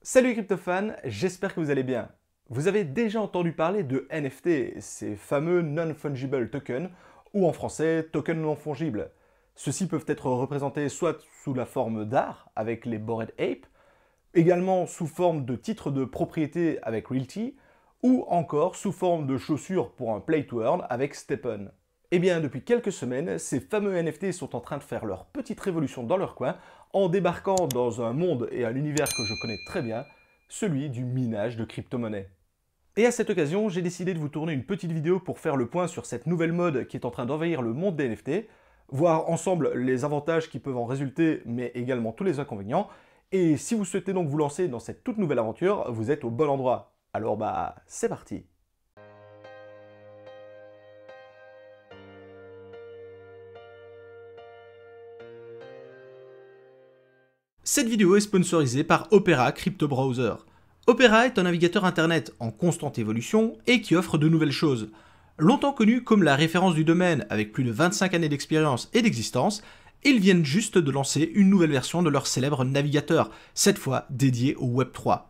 Salut crypto-fans, j'espère que vous allez bien. Vous avez déjà entendu parler de NFT, ces fameux non-fungible tokens, ou en français tokens non fongibles. Ceux-ci peuvent être représentés soit sous la forme d'art, avec les Bored Ape, également sous forme de titres de propriété avec Realty, ou encore sous forme de chaussures pour un Play to Earn avec Steppen. Eh bien, depuis quelques semaines, ces fameux NFT sont en train de faire leur petite révolution dans leur coin en débarquant dans un monde et un univers que je connais très bien, celui du minage de crypto-monnaies. Et à cette occasion, j'ai décidé de vous tourner une petite vidéo pour faire le point sur cette nouvelle mode qui est en train d'envahir le monde des NFT, voir ensemble les avantages qui peuvent en résulter, mais également tous les inconvénients. Et si vous souhaitez donc vous lancer dans cette toute nouvelle aventure, vous êtes au bon endroit. Alors c'est parti. Cette vidéo est sponsorisée par Opera Crypto Browser. Opera est un navigateur internet en constante évolution et qui offre de nouvelles choses. Longtemps connu comme la référence du domaine avec plus de 25 années d'expérience et d'existence, ils viennent juste de lancer une nouvelle version de leur célèbre navigateur, cette fois dédié au Web3.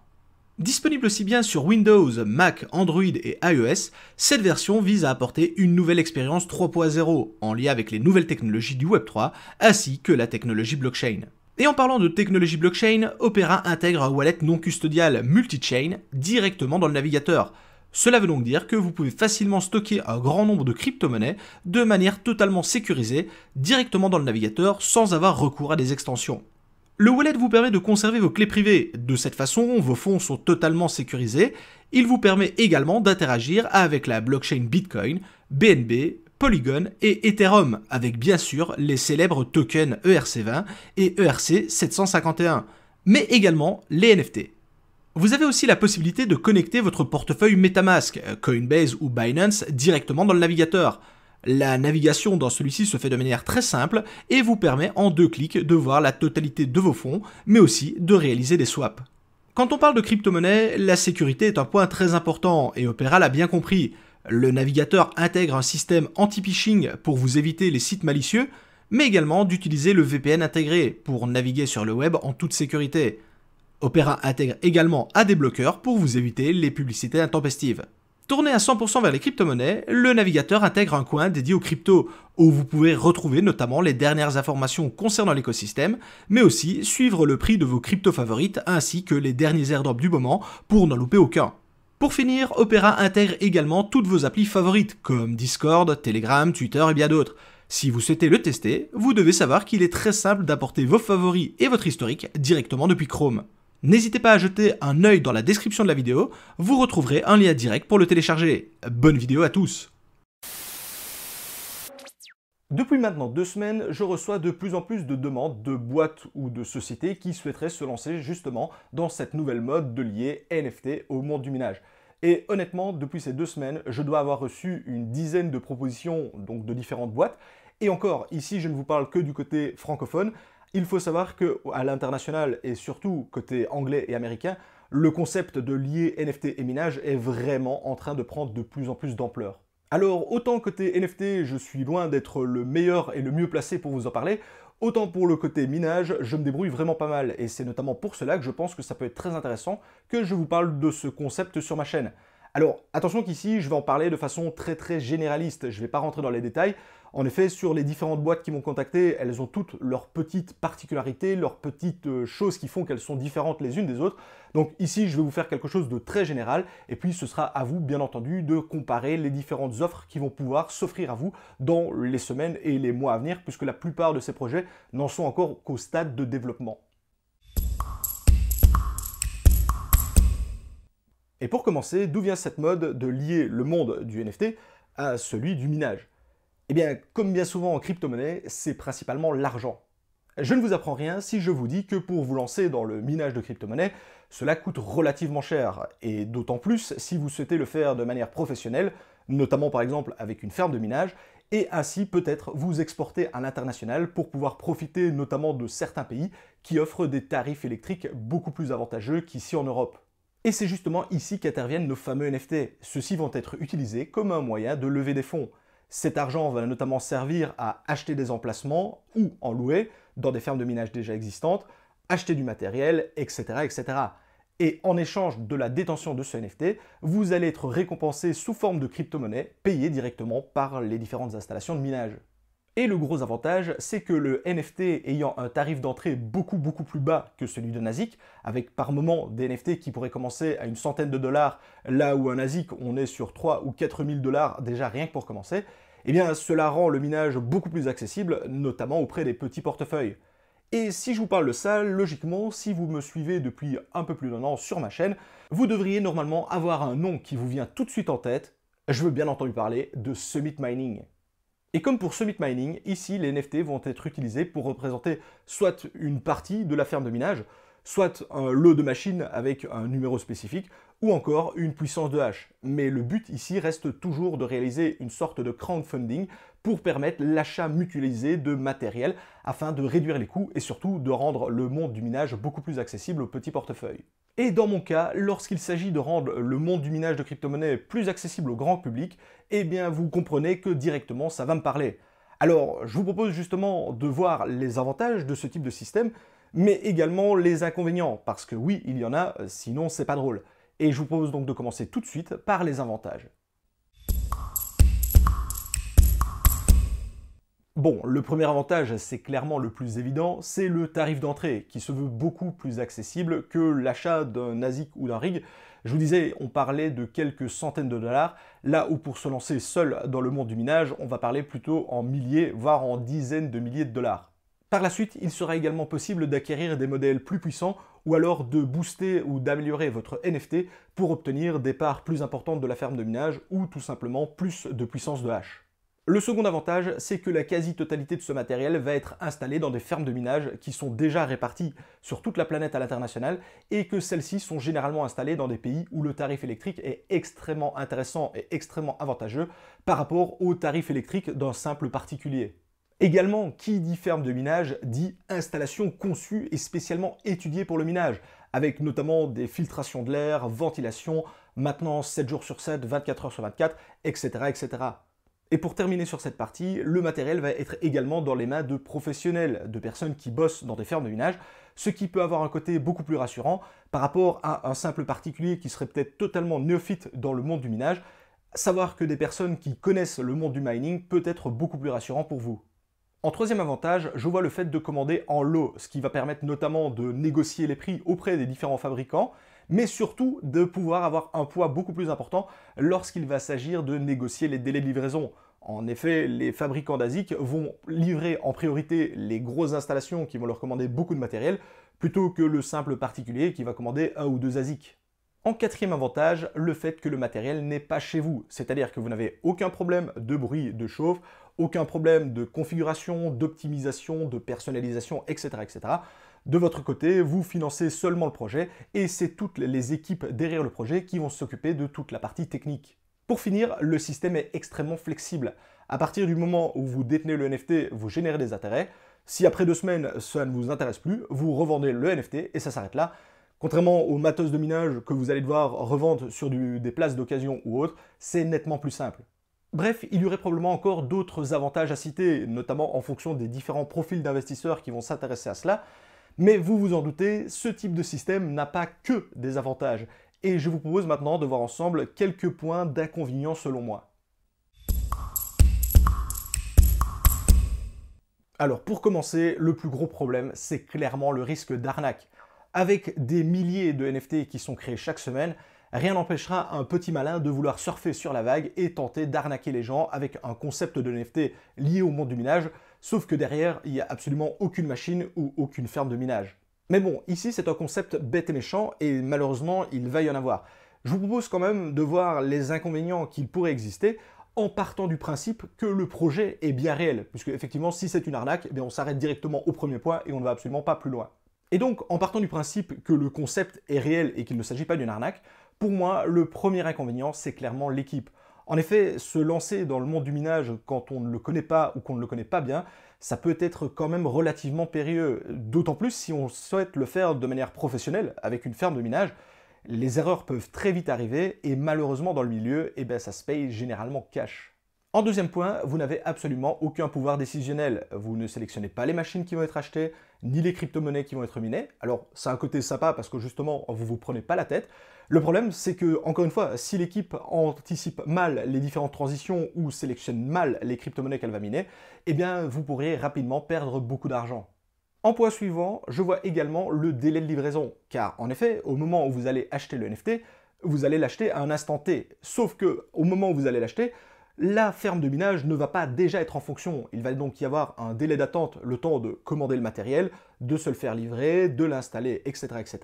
Disponible aussi bien sur Windows, Mac, Android et iOS, cette version vise à apporter une nouvelle expérience 3.0 en lien avec les nouvelles technologies du Web3 ainsi que la technologie blockchain. Et en parlant de technologie blockchain, Opera intègre un wallet non custodial multi-chain directement dans le navigateur. Cela veut donc dire que vous pouvez facilement stocker un grand nombre de crypto-monnaies de manière totalement sécurisée directement dans le navigateur sans avoir recours à des extensions. Le wallet vous permet de conserver vos clés privées. De cette façon, vos fonds sont totalement sécurisés. Il vous permet également d'interagir avec la blockchain Bitcoin, BNB, Polygon et Ethereum, avec bien sûr les célèbres tokens ERC20 et ERC751, mais également les NFT. Vous avez aussi la possibilité de connecter votre portefeuille MetaMask, Coinbase ou Binance directement dans le navigateur. La navigation dans celui-ci se fait de manière très simple et vous permet en 2 clics de voir la totalité de vos fonds, mais aussi de réaliser des swaps. Quand on parle de crypto-monnaie, la sécurité est un point très important et Opera l'a bien compris. Le navigateur intègre un système anti-phishing pour vous éviter les sites malicieux, mais également d'utiliser le VPN intégré pour naviguer sur le web en toute sécurité. Opera intègre également un débloqueur pour vous éviter les publicités intempestives. Tourné à 100% vers les crypto-monnaies, le navigateur intègre un coin dédié aux cryptos, où vous pouvez retrouver notamment les dernières informations concernant l'écosystème, mais aussi suivre le prix de vos cryptos favorites ainsi que les derniers airdrops du moment pour n'en louper aucun. Pour finir, Opera intègre également toutes vos applis favorites, comme Discord, Telegram, Twitter et bien d'autres. Si vous souhaitez le tester, vous devez savoir qu'il est très simple d'apporter vos favoris et votre historique directement depuis Chrome. N'hésitez pas à jeter un œil dans la description de la vidéo, vous retrouverez un lien direct pour le télécharger. Bonne vidéo à tous! Depuis maintenant 2 semaines, je reçois de plus en plus de demandes de boîtes ou de sociétés qui souhaiteraient se lancer justement dans cette nouvelle mode de lier NFT au monde du minage. Et honnêtement, depuis ces 2 semaines, je dois avoir reçu une dizaine de propositions donc de différentes boîtes. Et encore, ici je ne vous parle que du côté francophone. Il faut savoir qu'à l'international et surtout côté anglais et américain, le concept de lier NFT et minage est vraiment en train de prendre de plus en plus d'ampleur. Alors, autant côté NFT, je suis loin d'être le meilleur et le mieux placé pour vous en parler, autant pour le côté minage, je me débrouille vraiment pas mal. Et c'est notamment pour cela que je pense que ça peut être très intéressant que je vous parle de ce concept sur ma chaîne. Alors, attention qu'ici, je vais en parler de façon très généraliste, je ne vais pas rentrer dans les détails. En effet, sur les différentes boîtes qui m'ont contacté, elles ont toutes leurs petites particularités, leurs petites choses qui font qu'elles sont différentes les unes des autres. Donc ici, je vais vous faire quelque chose de très général, et puis ce sera à vous, bien entendu, de comparer les différentes offres qui vont pouvoir s'offrir à vous dans les semaines et les mois à venir, puisque la plupart de ces projets n'en sont encore qu'au stade de développement. Et pour commencer, d'où vient cette mode de lier le monde du NFT à celui du minage? Eh bien, comme bien souvent en crypto-monnaie, c'est principalement l'argent. Je ne vous apprends rien si je vous dis que pour vous lancer dans le minage de crypto-monnaie, cela coûte relativement cher, et d'autant plus si vous souhaitez le faire de manière professionnelle, notamment par exemple avec une ferme de minage, et ainsi peut-être vous exporter à l'international pour pouvoir profiter notamment de certains pays qui offrent des tarifs électriques beaucoup plus avantageux qu'ici en Europe. Et c'est justement ici qu'interviennent nos fameux NFT. Ceux-ci vont être utilisés comme un moyen de lever des fonds. Cet argent va notamment servir à acheter des emplacements ou en louer dans des fermes de minage déjà existantes, acheter du matériel, etc. etc. Et en échange de la détention de ce NFT, vous allez être récompensé sous forme de crypto-monnaie payée directement par les différentes installations de minage. Et le gros avantage, c'est que le NFT ayant un tarif d'entrée beaucoup plus bas que celui de Nazik, avec par moment des NFT qui pourraient commencer à une centaine de dollars, là où un Nazik on est sur 3 ou 4 000 dollars déjà rien que pour commencer, eh bien cela rend le minage beaucoup plus accessible, notamment auprès des petits portefeuilles. Et si je vous parle de ça, logiquement, si vous me suivez depuis un peu plus d'un an sur ma chaîne, vous devriez normalement avoir un nom qui vous vient tout de suite en tête. Je veux bien entendu parler de Summit Mining. Et comme pour Summit Mining, ici les NFT vont être utilisés pour représenter soit une partie de la ferme de minage, soit un lot de machines avec un numéro spécifique, ou encore une puissance de hash. Mais le but ici reste toujours de réaliser une sorte de crowdfunding pour permettre l'achat mutualisé de matériel afin de réduire les coûts et surtout de rendre le monde du minage beaucoup plus accessible aux petits portefeuilles. Et dans mon cas, lorsqu'il s'agit de rendre le monde du minage de crypto-monnaies plus accessible au grand public, eh bien vous comprenez que directement ça va me parler. Alors je vous propose justement de voir les avantages de ce type de système, mais également les inconvénients, parce que oui, il y en a, sinon c'est pas drôle. Et je vous propose donc de commencer tout de suite par les avantages. Bon, le premier avantage, c'est clairement le plus évident, c'est le tarif d'entrée, qui se veut beaucoup plus accessible que l'achat d'un ASIC ou d'un rig. Je vous disais, on parlait de quelques centaines de dollars, là où pour se lancer seul dans le monde du minage, on va parler plutôt en milliers, voire en dizaines de milliers de dollars. Par la suite, il sera également possible d'acquérir des modèles plus puissants ou alors de booster ou d'améliorer votre NFT pour obtenir des parts plus importantes de la ferme de minage ou tout simplement plus de puissance de hash. Le second avantage, c'est que la quasi-totalité de ce matériel va être installé dans des fermes de minage qui sont déjà réparties sur toute la planète à l'international et que celles-ci sont généralement installées dans des pays où le tarif électrique est extrêmement intéressant et extrêmement avantageux par rapport au tarif électrique d'un simple particulier. Également, qui dit ferme de minage dit installation conçue et spécialement étudiée pour le minage, avec notamment des filtrations de l'air, ventilation, maintenance 7 jours sur 7, 24 heures sur 24, etc. etc. Et pour terminer sur cette partie, le matériel va être également dans les mains de professionnels, de personnes qui bossent dans des fermes de minage, ce qui peut avoir un côté beaucoup plus rassurant par rapport à un simple particulier qui serait peut-être totalement néophyte dans le monde du minage. Savoir que des personnes qui connaissent le monde du mining peut être beaucoup plus rassurant pour vous. En troisième avantage, je vois le fait de commander en lot, ce qui va permettre notamment de négocier les prix auprès des différents fabricants, mais surtout de pouvoir avoir un poids beaucoup plus important lorsqu'il va s'agir de négocier les délais de livraison. En effet, les fabricants d'ASIC vont livrer en priorité les grosses installations qui vont leur commander beaucoup de matériel, plutôt que le simple particulier qui va commander 1 ou 2 ASIC. En quatrième avantage, le fait que le matériel n'est pas chez vous, c'est-à-dire que vous n'avez aucun problème de bruit, de chauffe, aucun problème de configuration, d'optimisation, de personnalisation, etc., etc. De votre côté, vous financez seulement le projet et c'est toutes les équipes derrière le projet qui vont s'occuper de toute la partie technique. Pour finir, le système est extrêmement flexible. À partir du moment où vous détenez le NFT, vous générez des intérêts. Si après 2 semaines, ça ne vous intéresse plus, vous revendez le NFT et ça s'arrête là. Contrairement aux matos de minage que vous allez devoir revendre sur des places d'occasion ou autres, c'est nettement plus simple. Bref, il y aurait probablement encore d'autres avantages à citer, notamment en fonction des différents profils d'investisseurs qui vont s'intéresser à cela, mais vous vous en doutez, ce type de système n'a pas que des avantages, et je vous propose maintenant de voir ensemble quelques points d'inconvénients selon moi. Alors pour commencer, le plus gros problème, c'est clairement le risque d'arnaque. Avec des milliers de NFT qui sont créés chaque semaine, rien n'empêchera un petit malin de vouloir surfer sur la vague et tenter d'arnaquer les gens avec un concept de NFT lié au monde du minage, sauf que derrière, il n'y a absolument aucune machine ou aucune ferme de minage. Mais bon, ici c'est un concept bête et méchant et malheureusement il va y en avoir. Je vous propose quand même de voir les inconvénients qu'il pourrait exister en partant du principe que le projet est bien réel, puisque effectivement si c'est une arnaque, eh bien, on s'arrête directement au premier point et on ne va absolument pas plus loin. Et donc, en partant du principe que le concept est réel et qu'il ne s'agit pas d'une arnaque, pour moi, le premier inconvénient, c'est clairement l'équipe. En effet, se lancer dans le monde du minage quand on ne le connaît pas ou qu'on ne le connaît pas bien, ça peut être quand même relativement périlleux. D'autant plus si on souhaite le faire de manière professionnelle, avec une ferme de minage, les erreurs peuvent très vite arriver et malheureusement dans le milieu, eh ben, ça se paye généralement cash. En deuxième point, vous n'avez absolument aucun pouvoir décisionnel. Vous ne sélectionnez pas les machines qui vont être achetées, ni les crypto-monnaies qui vont être minées. Alors, c'est un côté sympa parce que justement, vous vous prenez pas la tête. Le problème, c'est que, encore une fois, si l'équipe anticipe mal les différentes transitions ou sélectionne mal les crypto-monnaies qu'elle va miner, eh bien, vous pourrez rapidement perdre beaucoup d'argent. En point suivant, je vois également le délai de livraison. Car, en effet, au moment où vous allez acheter le NFT, vous allez l'acheter à un instant T. Sauf que, au moment où vous allez l'acheter, la ferme de minage ne va pas déjà être en fonction. Il va donc y avoir un délai d'attente, le temps de commander le matériel, de se le faire livrer, de l'installer, etc., etc.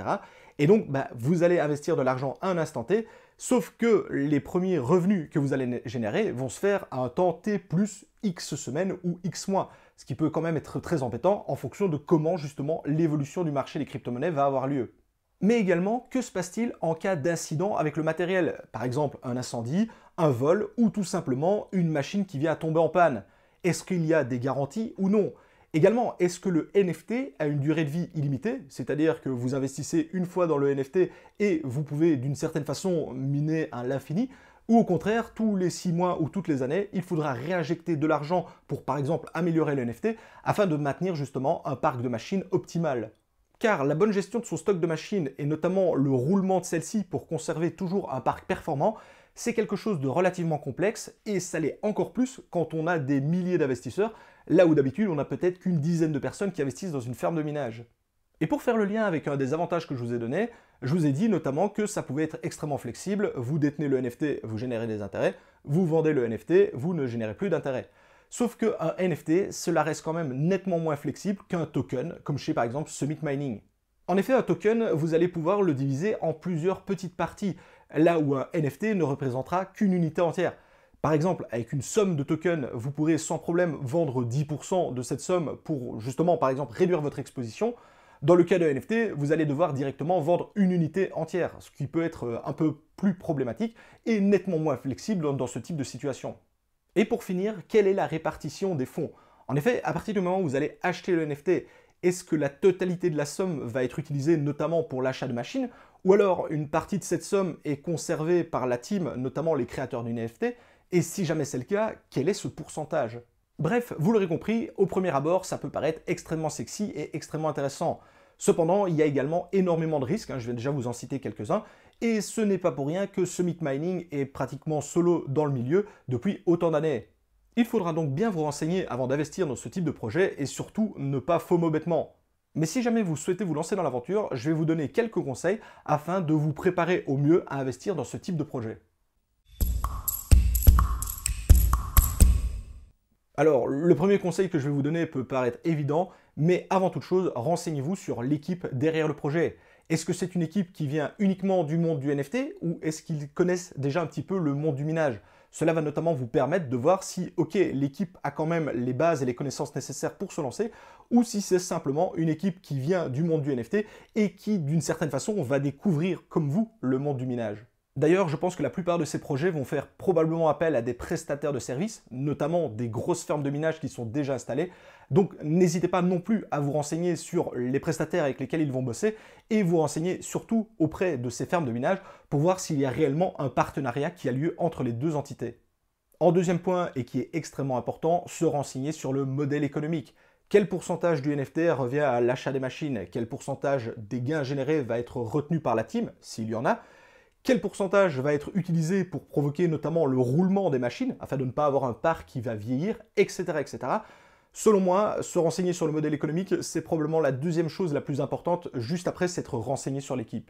Et donc, vous allez investir de l'argent à un instant T, sauf que les premiers revenus que vous allez générer vont se faire à un temps T plus X semaines ou X mois, ce qui peut quand même être très embêtant en fonction de comment justement l'évolution du marché des crypto-monnaies va avoir lieu. Mais également, que se passe-t-il en cas d'incident avec le matériel? Par exemple, un incendie, un vol ou tout simplement une machine qui vient à tomber en panne. Est-ce qu'il y a des garanties ou non? Également, est-ce que le NFT a une durée de vie illimitée? C'est-à-dire que vous investissez une fois dans le NFT et vous pouvez d'une certaine façon miner à l'infini? Ou au contraire, tous les 6 mois ou toutes les années, il faudra réinjecter de l'argent pour par exemple améliorer le NFT afin de maintenir justement un parc de machines optimal? Car la bonne gestion de son stock de machines et notamment le roulement de celle-ci pour conserver toujours un parc performant, c'est quelque chose de relativement complexe et ça l'est encore plus quand on a des milliers d'investisseurs, là où d'habitude on n'a peut-être qu'une dizaine de personnes qui investissent dans une ferme de minage. Et pour faire le lien avec un des avantages que je vous ai donné, je vous ai dit notamment que ça pouvait être extrêmement flexible, vous détenez le NFT, vous générez des intérêts, vous vendez le NFT, vous ne générez plus d'intérêts. Sauf qu'un NFT, cela reste quand même nettement moins flexible qu'un token, comme chez par exemple Summit Mining. En effet, un token, vous allez pouvoir le diviser en plusieurs petites parties, là où un NFT ne représentera qu'une unité entière. Par exemple, avec une somme de tokens, vous pourrez sans problème vendre 10% de cette somme pour justement, par exemple, réduire votre exposition. Dans le cas de NFT, vous allez devoir directement vendre une unité entière, ce qui peut être un peu plus problématique et nettement moins flexible dans ce type de situation. Et pour finir, quelle est la répartition des fonds? En effet, à partir du moment où vous allez acheter le NFT, est-ce que la totalité de la somme va être utilisée notamment pour l'achat de machines? Ou alors une partie de cette somme est conservée par la team, notamment les créateurs du NFT? Et si jamais c'est le cas, quel est ce pourcentage? Bref, vous l'aurez compris, au premier abord, ça peut paraître extrêmement sexy et extrêmement intéressant. Cependant, il y a également énormément de risques, je vais déjà vous en citer quelques-uns, et ce n'est pas pour rien que Summit Mining est pratiquement solo dans le milieu depuis autant d'années. Il faudra donc bien vous renseigner avant d'investir dans ce type de projet et surtout ne pas FOMO bêtement. Mais si jamais vous souhaitez vous lancer dans l'aventure, je vais vous donner quelques conseils afin de vous préparer au mieux à investir dans ce type de projet. Alors, le premier conseil que je vais vous donner peut paraître évident, mais avant toute chose, renseignez-vous sur l'équipe derrière le projet. Est-ce que c'est une équipe qui vient uniquement du monde du NFT ou est-ce qu'ils connaissent déjà un petit peu le monde du minage? Cela va notamment vous permettre de voir si, ok, l'équipe a quand même les bases et les connaissances nécessaires pour se lancer ou si c'est simplement une équipe qui vient du monde du NFT et qui, d'une certaine façon, va découvrir, comme vous, le monde du minage. D'ailleurs, je pense que la plupart de ces projets vont faire probablement appel à des prestataires de services, notamment des grosses fermes de minage qui sont déjà installées. Donc n'hésitez pas non plus à vous renseigner sur les prestataires avec lesquels ils vont bosser et vous renseigner surtout auprès de ces fermes de minage pour voir s'il y a réellement un partenariat qui a lieu entre les deux entités. En deuxième point, et qui est extrêmement important, se renseigner sur le modèle économique. Quel pourcentage du NFT revient à l'achat des machines? Quel pourcentage des gains générés va être retenu par la team, s'il y en a? Quel pourcentage va être utilisé pour provoquer notamment le roulement des machines, afin de ne pas avoir un parc qui va vieillir, etc. etc. Selon moi, se renseigner sur le modèle économique, c'est probablement la deuxième chose la plus importante, juste après s'être renseigné sur l'équipe.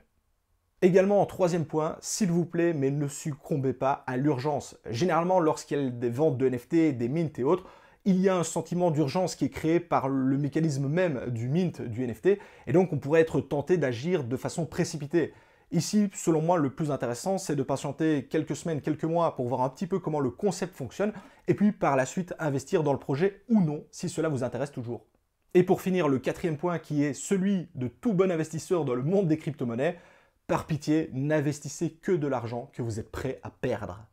Également, en troisième point, s'il vous plaît, mais ne succombez pas à l'urgence. Généralement, lorsqu'il y a des ventes de NFT, des mints et autres, il y a un sentiment d'urgence qui est créé par le mécanisme même du mint, du NFT, et donc on pourrait être tenté d'agir de façon précipitée. Ici, selon moi, le plus intéressant, c'est de patienter quelques semaines, quelques mois pour voir un petit peu comment le concept fonctionne, et puis par la suite investir dans le projet ou non, si cela vous intéresse toujours. Et pour finir, le quatrième point qui est celui de tout bon investisseur dans le monde des crypto-monnaies, par pitié, n'investissez que de l'argent que vous êtes prêt à perdre.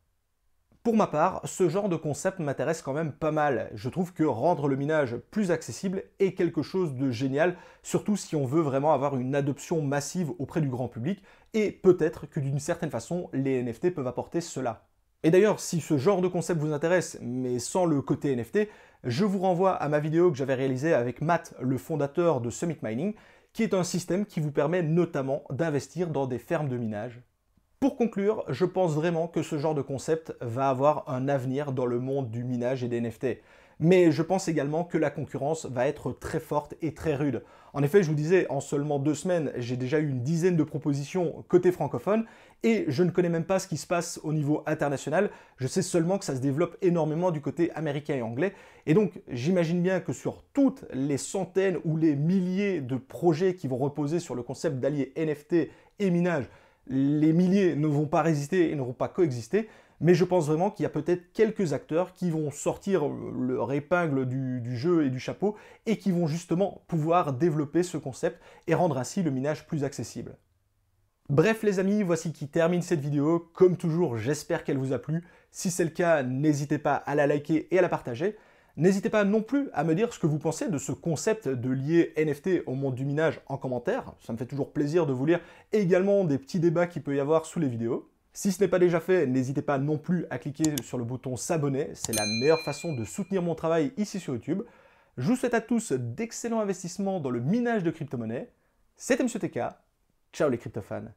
Pour ma part, ce genre de concept m'intéresse quand même pas mal. Je trouve que rendre le minage plus accessible est quelque chose de génial, surtout si on veut vraiment avoir une adoption massive auprès du grand public, et peut-être que d'une certaine façon, les NFT peuvent apporter cela. Et d'ailleurs, si ce genre de concept vous intéresse, mais sans le côté NFT, je vous renvoie à ma vidéo que j'avais réalisée avec Matt, le fondateur de Summit Mining, qui est un système qui vous permet notamment d'investir dans des fermes de minage. Pour conclure, je pense vraiment que ce genre de concept va avoir un avenir dans le monde du minage et des NFT. Mais je pense également que la concurrence va être très forte et très rude. En effet, je vous disais, en seulement 2 semaines, j'ai déjà eu une dizaine de propositions côté francophone et je ne connais même pas ce qui se passe au niveau international. Je sais seulement que ça se développe énormément du côté américain et anglais. Et donc, j'imagine bien que sur toutes les centaines ou les milliers de projets qui vont reposer sur le concept d'allier NFT et minage, les milliers ne vont pas résister et ne vont pas coexister, mais je pense vraiment qu'il y a peut-être quelques acteurs qui vont sortir leur épingle du jeu et du chapeau et qui vont justement pouvoir développer ce concept et rendre ainsi le minage plus accessible. Bref les amis, voici qui termine cette vidéo. Comme toujours, j'espère qu'elle vous a plu. Si c'est le cas, n'hésitez pas à la liker et à la partager. N'hésitez pas non plus à me dire ce que vous pensez de ce concept de lier NFT au monde du minage en commentaire. Ça me fait toujours plaisir de vous lire et également des petits débats qu'il peut y avoir sous les vidéos. Si ce n'est pas déjà fait, n'hésitez pas non plus à cliquer sur le bouton s'abonner. C'est la meilleure façon de soutenir mon travail ici sur YouTube. Je vous souhaite à tous d'excellents investissements dans le minage de crypto-monnaies. C'était Monsieur TK. Ciao les crypto-fans.